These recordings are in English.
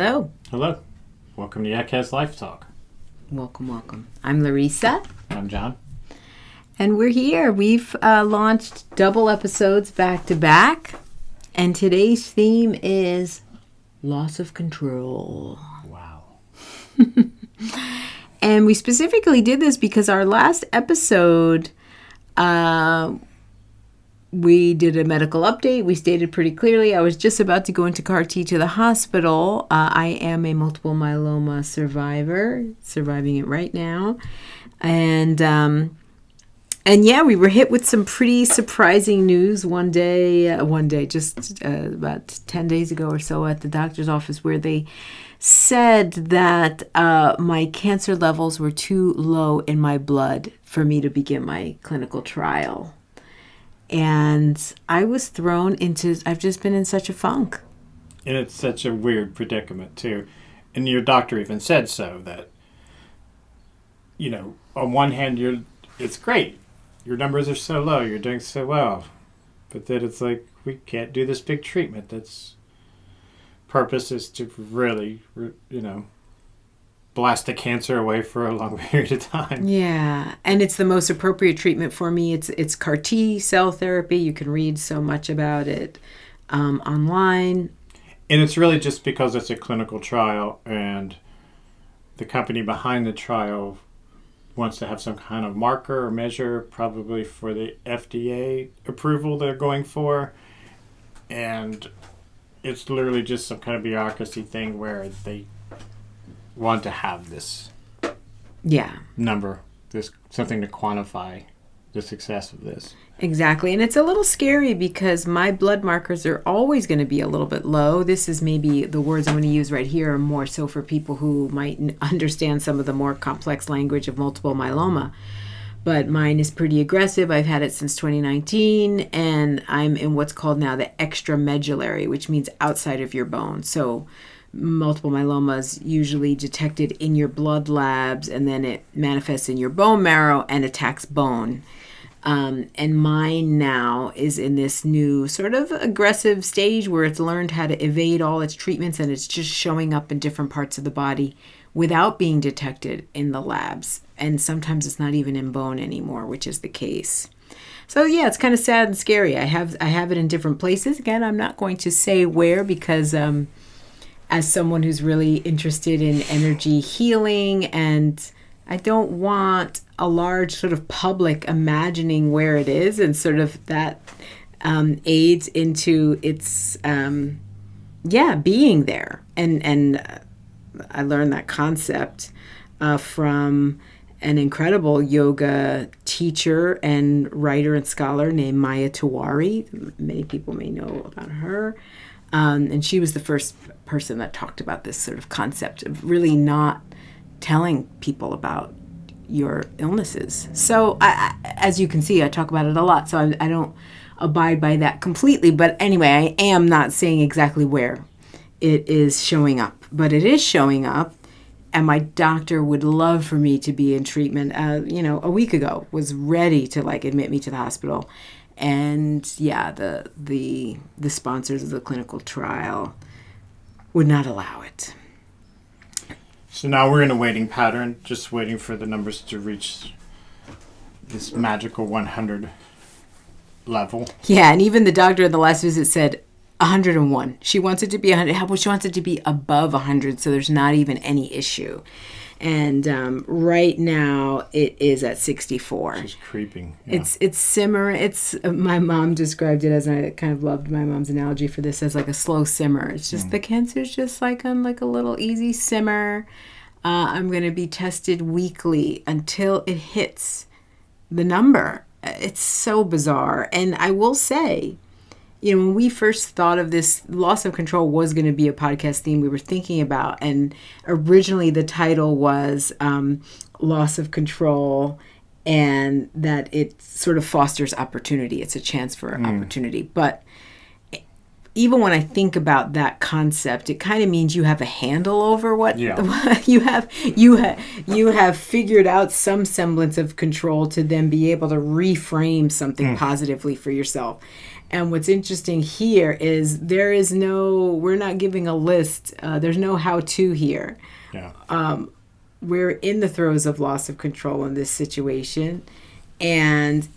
Hello. Hello. Welcome to Yackez Life Talk. Welcome. I'm Larissa. I'm Jon. And we're here. We've launched double episodes back to back. And today's theme is loss of control. Wow. And we specifically did this because our last episode, we did a medical update. We stated pretty clearly I was just about to go into CAR-T to the hospital. I am a multiple myeloma survivor, surviving it right now. And yeah, we were hit with some pretty surprising news one day, just about 10 days ago or so at the doctor's office, where they said that my cancer levels were too low in my blood for me to begin my clinical trial. And I was thrown into, I've just been in such a funk. And it's such a weird predicament, too. And your doctor even said so, that, you know, on one hand, it's great. Your numbers are so low, you're doing so well. But then it's like, we can't do this big treatment. That's purpose is to really, blast the cancer away for a long period of time. Yeah, and it's the most appropriate treatment for me. It's CAR-T cell therapy. You can read so much about it online. And it's really just because it's a clinical trial, and the company behind the trial wants to have some kind of marker or measure, probably for the FDA approval they're going for. And it's literally just some kind of bureaucracy thing where they want to have this number, this something to quantify the success of this. Exactly. And it's a little scary because my blood markers are always going to be a little bit low. This is maybe the words I'm going to use right here are more so for people who might understand some of the more complex language of multiple myeloma. But mine is pretty aggressive. I've had it since 2019, and I'm in what's called now the extramedullary, which means outside of your bone. So multiple myeloma is usually detected in your blood labs, and then it manifests in your bone marrow and attacks bone. And mine now is in this new sort of aggressive stage where it's learned how to evade all its treatments, and it's just showing up in different parts of the body without being detected in the labs. And sometimes it's not even in bone anymore, which is the case. So yeah, it's kind of sad and scary. I have it in different places. Again, I'm not going to say where because as someone who's really interested in energy healing, and I don't want a large sort of public imagining where it is, and sort of that aids into its being there. And I learned that concept from an incredible yoga teacher and writer and scholar named Maya Tiwari. Many people may know about her. And she was the first person that talked about this sort of concept of really not telling people about your illnesses. So as you can see, I talk about it a lot. So I don't abide by that completely. But anyway, I am not saying exactly where it is showing up. But it is showing up. And my doctor would love for me to be in treatment. A week ago, was ready to admit me to the hospital. And yeah, the sponsors of the clinical trial would not allow it. So now we're in a waiting pattern, just waiting for the numbers to reach this magical 100 level. Yeah, and even the doctor at the last visit said 101. She wants it to be 100. She wants it to be above 100, so there's not even any issue. And right now it is at 64. It's creeping. Yeah. It's simmering. My mom described it as, I kind of loved my mom's analogy for this, as like a slow simmer. It's just the cancer's just like on like a little easy simmer. I'm going to be tested weekly until it hits the number. It's so bizarre. And I will say, when we first thought of this, loss of control was going to be a podcast theme we were thinking about. And originally the title was loss of control, and that it sort of fosters opportunity. It's a chance for opportunity. But even when I think about that concept, it kind of means you have a handle over what you have figured out some semblance of control to then be able to reframe something positively for yourself. And what's interesting here is we're not giving a list. There's no how-to here. Yeah. We're in the throes of loss of control in this situation. And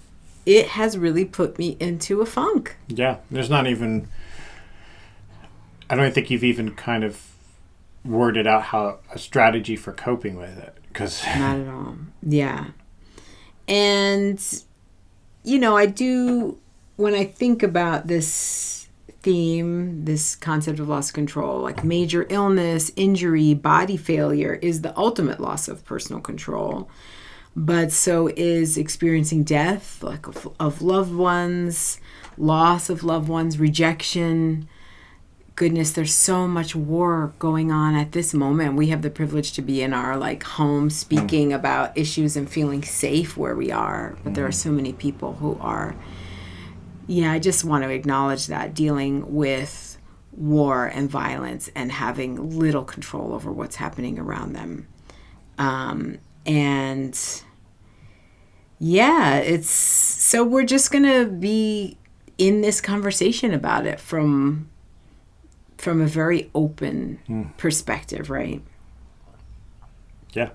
it has really put me into a funk. Yeah. There's not even, I don't think you've even kind of worded out how a strategy for coping with it. Not at all. Yeah. And, I do, when I think about this theme, this concept of loss of control, like major illness, injury, body failure is the ultimate loss of personal control. But so is experiencing death, like of loved ones, loss of loved ones, rejection. Goodness, there's so much war going on at this moment. We have the privilege to be in our home speaking about issues and feeling safe where we are. But there are so many people who are, I just want to acknowledge that, dealing with war and violence and having little control over what's happening around them. So we're just going to be in this conversation about it from a very open perspective, right? Yeah.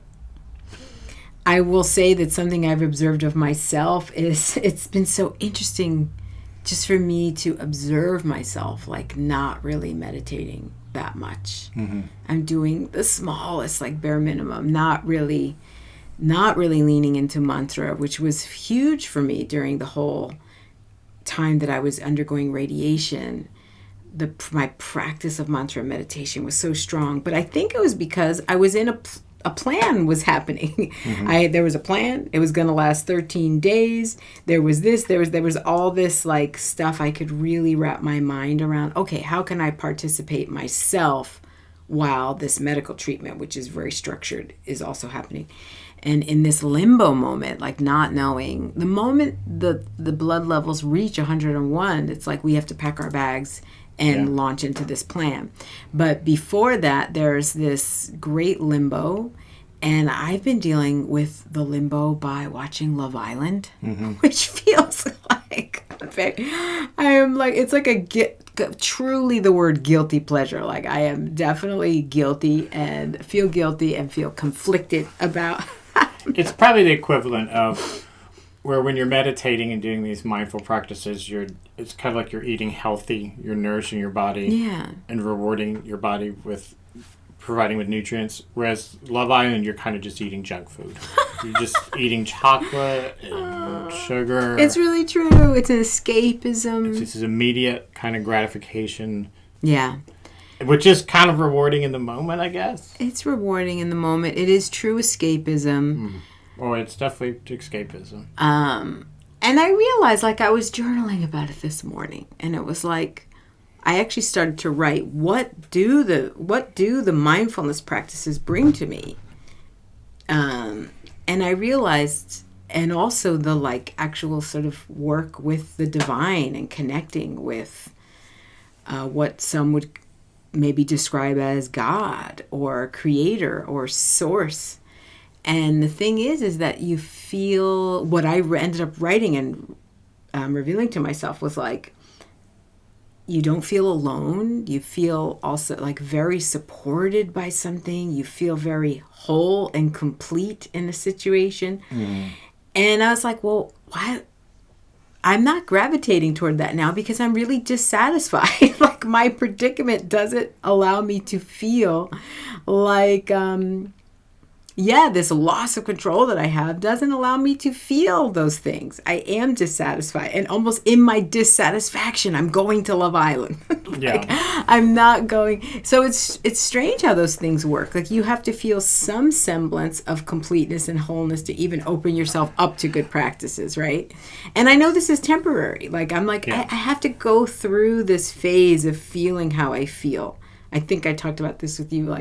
I will say that something I've observed of myself is it's been so interesting just for me to observe myself, not really meditating that much. Mm-hmm. I'm doing the smallest, bare minimum, not really leaning into mantra, which was huge for me during the whole time that I was undergoing radiation. My practice of mantra meditation was so strong, but I think it was because I was in a plan was happening. Mm-hmm. There was a plan. It was going to last 13 days. There was this, there was all this stuff I could really wrap my mind around. Okay, how can I participate myself while this medical treatment, which is very structured, is also happening? And in this limbo moment, not knowing, the moment the blood levels reach 101, it's we have to pack our bags and launch into this plan. But before that, there's this great limbo. And I've been dealing with the limbo by watching Love Island, which feels truly the word guilty pleasure. I am definitely guilty and feel conflicted about. It's probably the equivalent of where when you're meditating and doing these mindful practices, it's kind of like you're eating healthy, you're nourishing your body and rewarding your body with providing with nutrients. Whereas Love Island, you're kind of just eating junk food. You're just eating chocolate and sugar. It's really true. It's an escapism. It's just immediate kind of gratification. Yeah. Which is kind of rewarding in the moment, I guess. It's rewarding in the moment. It is true escapism. Oh, it's definitely escapism. And I realized, I was journaling about it this morning, and it was I actually started to write, what do the mindfulness practices bring to me? And I realized, and also the actual sort of work with the divine and connecting with what some would maybe describe as God or creator or source. And the thing is that you feel, what I ended up writing and revealing to myself was you don't feel alone. You feel also very supported by something. You feel very whole and complete in a situation. And I was well, why? I'm not gravitating toward that now because I'm really dissatisfied. My predicament doesn't allow me to feel this loss of control that I have doesn't allow me to feel those things. I am dissatisfied. And almost in my dissatisfaction, I'm going to Love Island. I'm not going. So it's strange how those things work. You have to feel some semblance of completeness and wholeness to even open yourself up to good practices, right? And I know this is temporary. I have to go through this phase of feeling how I feel. I think I talked about this with you,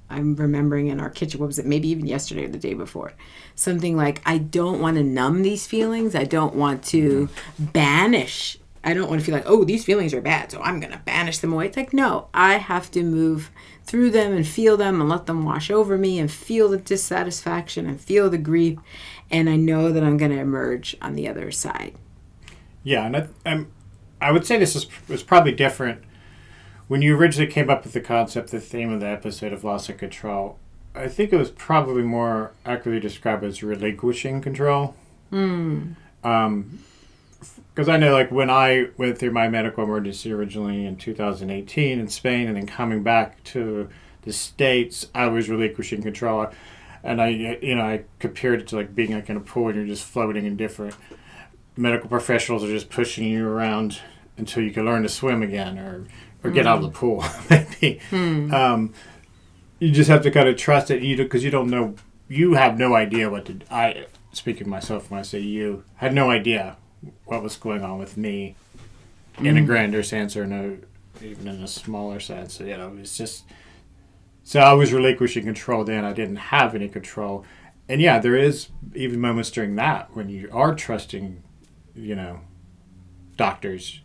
I'm remembering in our kitchen, what was it, maybe even yesterday or the day before, something I don't want to numb these feelings. I don't want to banish. I don't want to feel oh, these feelings are bad, so I'm going to banish them away. It's no, I have to move through them and feel them and let them wash over me and feel the dissatisfaction and feel the grief. And I know that I'm going to emerge on the other side. Yeah, and I would say was probably different when you originally came up with the concept, the theme of the episode of loss of control. I think it was probably more accurately described as relinquishing control. Because I know, like, when I went through my medical emergency originally in 2018 in Spain, and then coming back to the States, I was relinquishing control. And I compared it to, like, being, like, in a pool and you're just floating, and different medical professionals are just pushing you around until you can learn to swim again, or get out of the pool, maybe. You just have to kind of trust it, because you don't know, you have no idea what to do. Speaking of myself, when I say you, had no idea what was going on with me in a grander sense, or even in a smaller sense. It's just, so I was relinquishing control then. I didn't have any control. And yeah, there is even moments during that when you are trusting, doctors,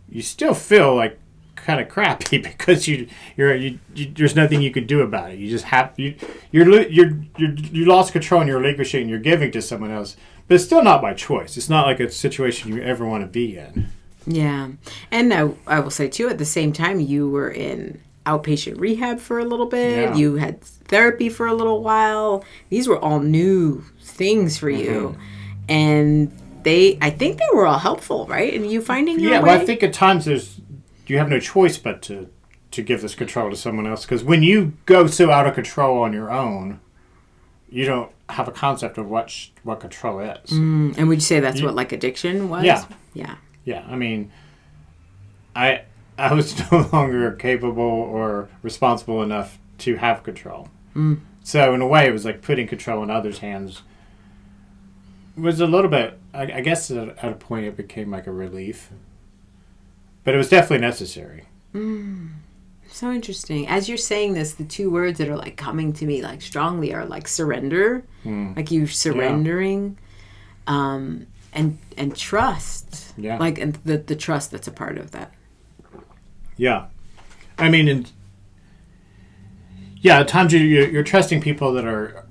you still feel like kind of crappy because there's nothing you could do about it. You just have you lost control and you're relinquishing and you're giving to someone else, but it's still not by choice. It's not like a situation you ever want to be in. Yeah, and I will say too, at the same time, you were in outpatient rehab for a little bit. Yeah. You had therapy for a little while. These were all new things for you, and I think they were all helpful, right? And you finding your way. Well, I think at times you have no choice but to give this control to someone else, because when you go so out of control on your own, you don't have a concept of what control is. And would you say that's what, like, addiction was? Yeah. I mean, I was no longer capable or responsible enough to have control. So in a way, it was like putting control in others' hands. It was a little bit, I guess at a point it became like a relief. But it was definitely necessary. So interesting. As you're saying this, the two words that are, like, coming to me, like, strongly are, like, surrender. Like, you surrendering. And trust. Yeah. Like, and the trust that's a part of that. Yeah. I mean, at times you're trusting people that are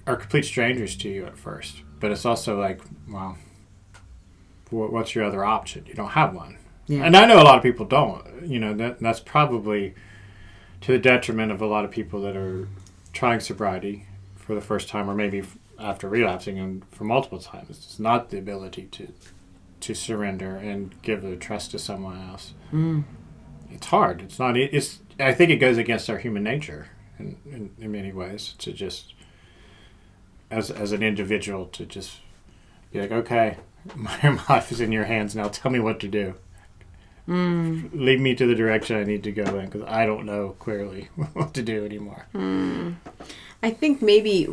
complete strangers to you at first. But it's also like, well, what's your other option? You don't have one. Yeah. And I know a lot of people don't. That's probably to the detriment of a lot of people that are trying sobriety for the first time, or maybe after relapsing and for multiple times. It's not the ability to surrender and give the trust to someone else. It's hard. It's not. I think it goes against our human nature in many ways, to just as an individual, to just be like, okay, my life is in your hands now. Tell me what to do. Lead me to the direction I need to go in, because I don't know clearly what to do anymore. I think maybe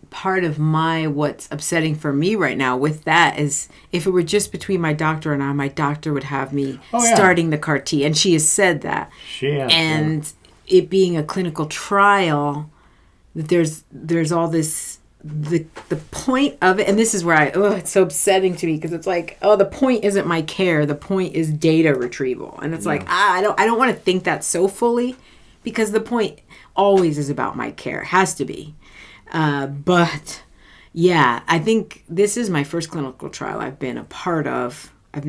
part of what's upsetting for me right now with that is, if it were just between my doctor and I, my doctor would have me starting the CAR T, and she has said that. She has. And it being a clinical trial, that there's all this. The point of it, and this is where it's so upsetting to me, because it's like, the point isn't my care, the point is data retrieval, and it's like, I don't want to think that so fully, because the point always is about my care. It has to be. But yeah, I think this is my first clinical trial I've been a part of. I've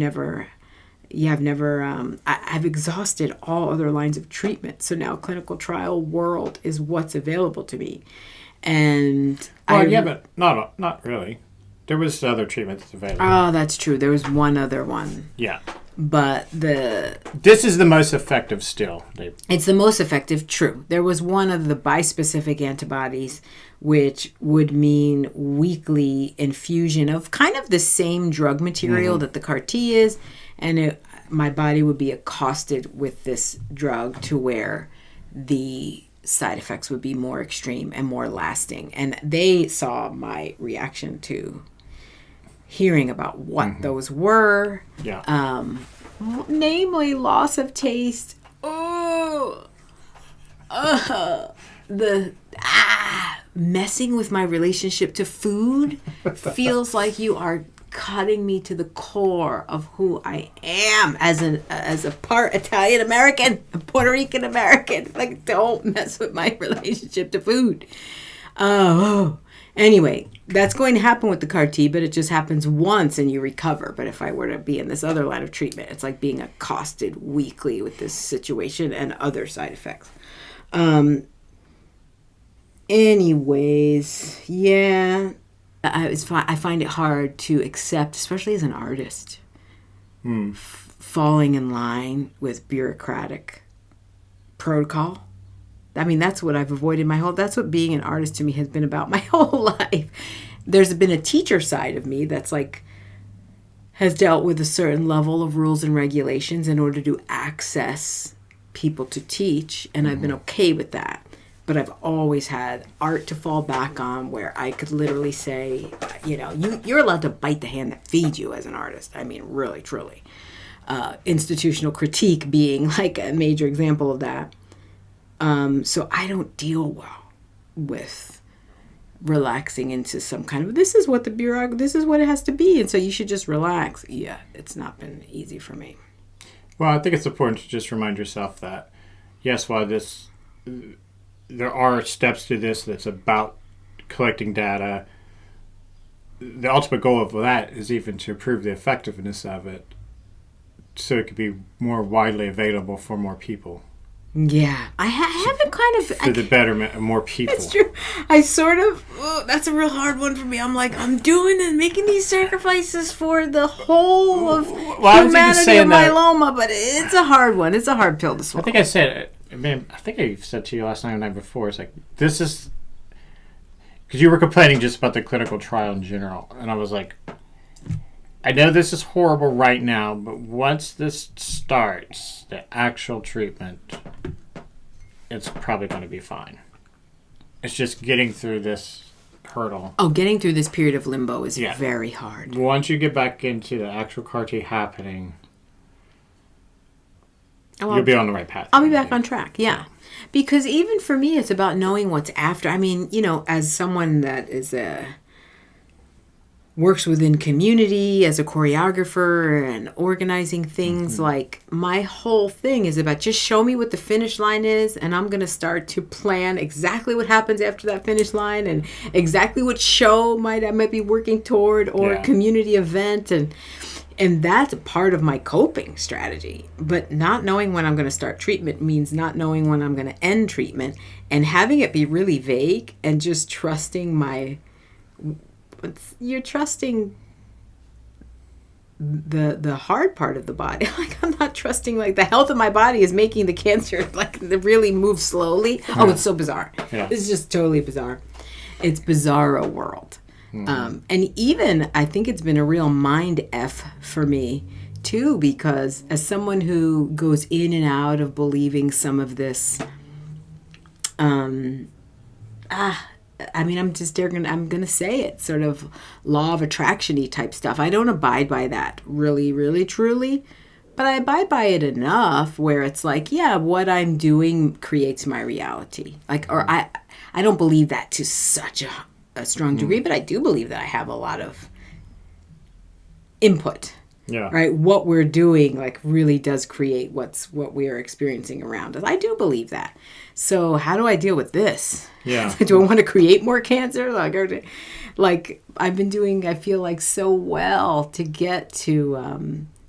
exhausted all other lines of treatment, so now clinical trial world is what's available to me. And but not really. There was other treatments available. Oh, that's true. There was one other one. Yeah. But this is the most effective still. It's the most effective, true. There was one of the bispecific antibodies, which would mean weekly infusion of kind of the same drug material that the CAR T is, and my body would be accosted with this drug to where the side effects would be more extreme and more lasting. And they saw my reaction to hearing about what those were. Yeah. Namely loss of taste. Messing with my relationship to food feels like you are cutting me to the core of who I am as a part Italian American, Puerto Rican American. Like, don't mess with my relationship to food. Anyway, That's going to happen with the CAR T, but it just happens once and you recover. But if I were to be in this other line of treatment, it's like being accosted weekly with this situation and other side effects. Anyways, yeah, I find it hard to accept, especially as an artist, falling in line with bureaucratic protocol. I mean, that's what I've avoided that's what being an artist to me has been about my whole life. There's been a teacher side of me that's like, has dealt with a certain level of rules and regulations in order to access people to teach. And I've been okay with that. But I've always had art to fall back on where I could literally say, you're allowed to bite the hand that feeds you as an artist. I mean, really, truly. Institutional critique being like a major example of that. So I don't deal well with relaxing into some kind of, this is what it has to be. And so you should just relax. Yeah, it's not been easy for me. Well, I think it's important to just remind yourself that, yes, while there are steps to this that's about collecting data, the ultimate goal of that is even to improve the effectiveness of it so it could be more widely available for more people. Yeah, I haven't kind of... For the betterment of more people. That's true. I sort of... that's a real hard one for me. I'm like, I'm doing and making these sacrifices for the whole of humanity of myeloma, but it's a hard one. It's a hard pill to swallow. I think I said... I think I said to you last night or the night before, it's like, this is... Because you were complaining just about the clinical trial in general, and I was like, I know this is horrible right now, but once this starts, the actual treatment, it's probably going to be fine. It's just getting through this hurdle. Oh, getting through this period of limbo is very hard. Once you get back into the actual CAR T happening, you'll be on the right path. I'll be back on track, yeah. Because even for me, it's about knowing what's after. I mean, as someone that works within community as a choreographer and organizing things, like my whole thing is about just show me what the finish line is and I'm going to start to plan exactly what happens after that finish line and exactly what show I might be working toward or community event. And that's part of my coping strategy. But not knowing when I'm going to start treatment means not knowing when I'm going to end treatment and having it be really vague and just trusting you're trusting the hard part of the body. Like, I'm not trusting, like, the health of my body is making the cancer, like, really move slowly. Yeah. Oh, it's so bizarre. Yeah. It's just totally bizarre. It's bizarro world. Mm-hmm. And even, I think it's been a real mind F for me, too, because as someone who goes in and out of believing some of this, I'm going to say it, sort of law of attraction-y type stuff. I don't abide by that really, really, truly, but I abide by it enough where it's like, yeah, what I'm doing creates my reality. Like, or I don't believe that to such a strong degree, but I do believe that I have a lot of input. Yeah. Right. What we're doing, like, really does create what we are experiencing around us. I do believe that. So how do I deal with this? Yeah. Do I want to create more cancer? Like I've been doing, I feel like, so well to get to,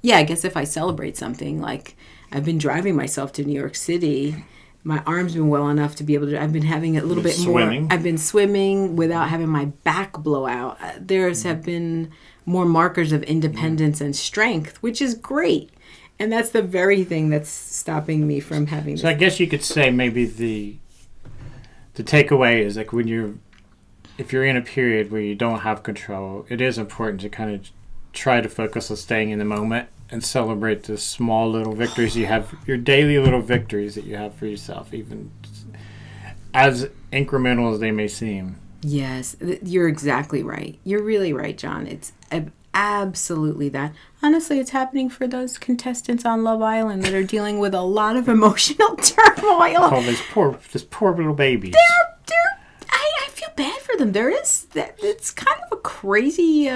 I guess if I celebrate something, like I've been driving myself to New York City. My arm's been well enough to be able to, I've been having a little bit swimming. More. I've been swimming without having my back blow out. Have been more markers of independence and strength, which is great. And that's the very thing that's stopping me from having. So I guess you could say maybe the takeaway is like if you're in a period where you don't have control, it is important to kind of try to focus on staying in the moment and celebrate the small little victories you have, your daily little victories that you have for yourself, even as incremental as they may seem. Yes, you're exactly right. You're really right, John. It's absolutely that. Honestly, it's happening for those contestants on Love Island that are dealing with a lot of emotional turmoil. Oh, these poor little babies. I feel bad for them. It's kind of a crazy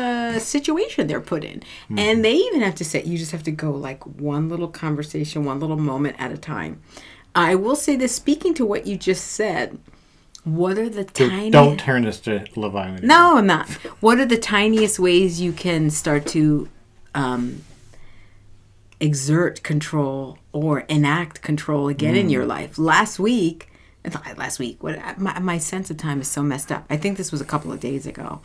situation they're put in. Mm-hmm. And they even have to say, you just have to go like one little conversation, one little moment at a time. I will say this, speaking to what you just said, What are the tiny... Don't turn this to Love Island. No, I'm not. What are the tiniest ways you can start to exert control or enact control again in your life? Last week, my sense of time is so messed up. I think this was a couple of days ago.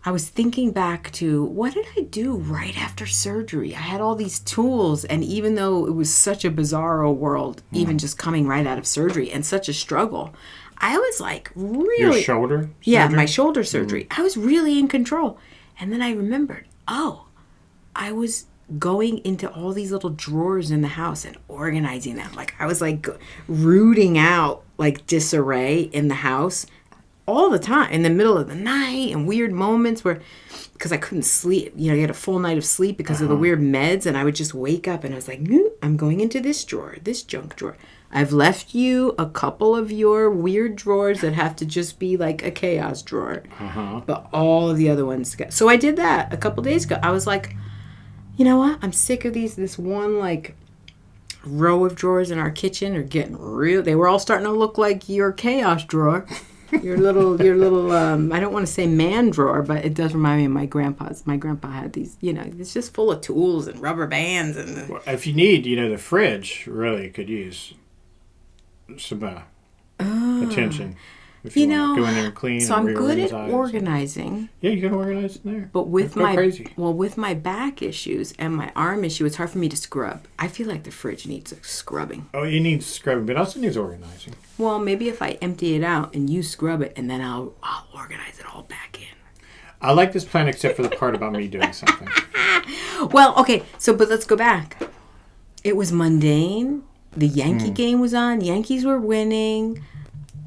I was thinking back to, what did I do right after surgery? I had all these tools, and even though it was such a bizarro world, even just coming right out of surgery and such a struggle, I was like really... Your shoulder surgery? Yeah, my shoulder surgery. I was really in control. And then I remembered, I was going into all these little drawers in the house and organizing them. Like, I was like rooting out like disarray in the house all the time, in the middle of the night, and weird moments where, because I couldn't sleep, you get a full night of sleep because of the weird meds, and I would just wake up and I was like, I'm going into this drawer, this junk drawer. I've left you a couple of your weird drawers that have to just be like a chaos drawer. But all of the other ones. So I did that a couple days ago. I was like, you know what? I'm sick of this one like row of drawers in our kitchen are getting real. They were all starting to look like your chaos drawer. Your little I don't want to say man drawer, but it does remind me of my grandpa's. My grandpa had these, it's just full of tools and rubber bands. And well, if you need, the fridge really could use some attention. If you want to go in there and clean. So I'm good at organizing. Yeah, you can organize in there. But with with my back issues and my arm issue, it's hard for me to scrub. I feel like the fridge needs scrubbing. Oh, you need scrubbing, but also needs organizing. Well, maybe if I empty it out and you scrub it, and then I'll organize it all back in. I like this plan except for the part about me doing something. Well, okay, but let's go back. It was mundane. The Yankee game was on. Yankees were winning.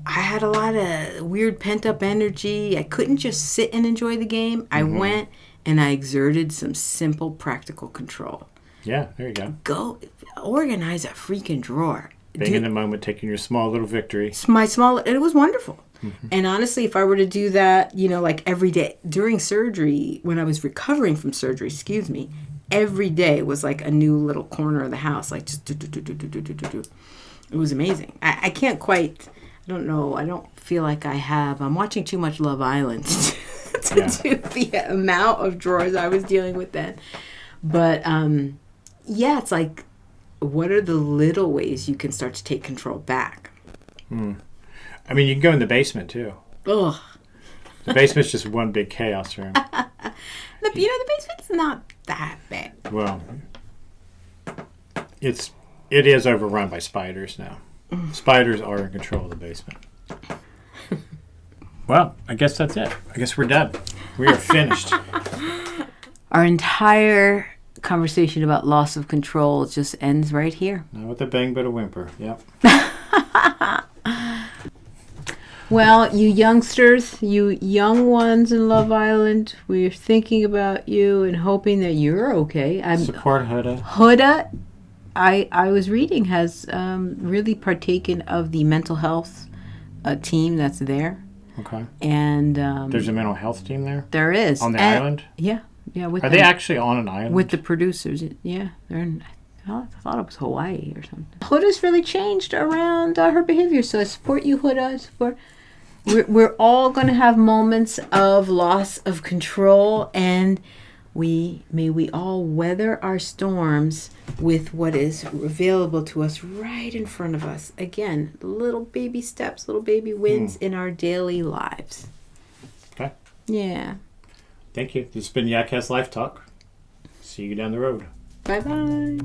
I had a lot of weird pent-up energy. I couldn't just sit and enjoy the game. I went and I exerted some simple practical control. Yeah, there you go. Go organize a freaking drawer. Being in the moment, taking your small little victory. It was wonderful. And honestly, if I were to do that, like every day during surgery, when I was recovering from surgery, every day was like a new little corner of the house. Like just do. It was amazing. I can't quite... I don't know. I don't feel like I'm watching too much Love Island to do the amount of drawers I was dealing with then. But, it's like, what are the little ways you can start to take control back? I mean, you can go in the basement, too. Ugh. The basement's just one big chaos room. The basement's not that bad. Well, it is overrun by spiders now. Spiders are in control of the basement. Well, I guess that's it. I guess we're done. We are finished. Our entire conversation about loss of control just ends right here. Not with a bang but a whimper. Yep. Well, you youngsters, you young ones in Love Island, we're thinking about you and hoping that you're okay. Support Huda. Huda, I was reading, has really partaken of the mental health team that's there. Okay. And there's a mental health team there? There is. On the island? Yeah. Are they actually on an island? With the producers. Yeah. They're in, I thought it was Hawaii or something. Huda's really changed around her behavior. So I support you, Huda. We're all going to have moments of loss of control, and may we all weather our storms with what is available to us right in front of us. Again, little baby steps, little baby wins in our daily lives. Okay. Yeah. Thank you. This has been Yackez Life Talk. See you down the road. Bye-bye.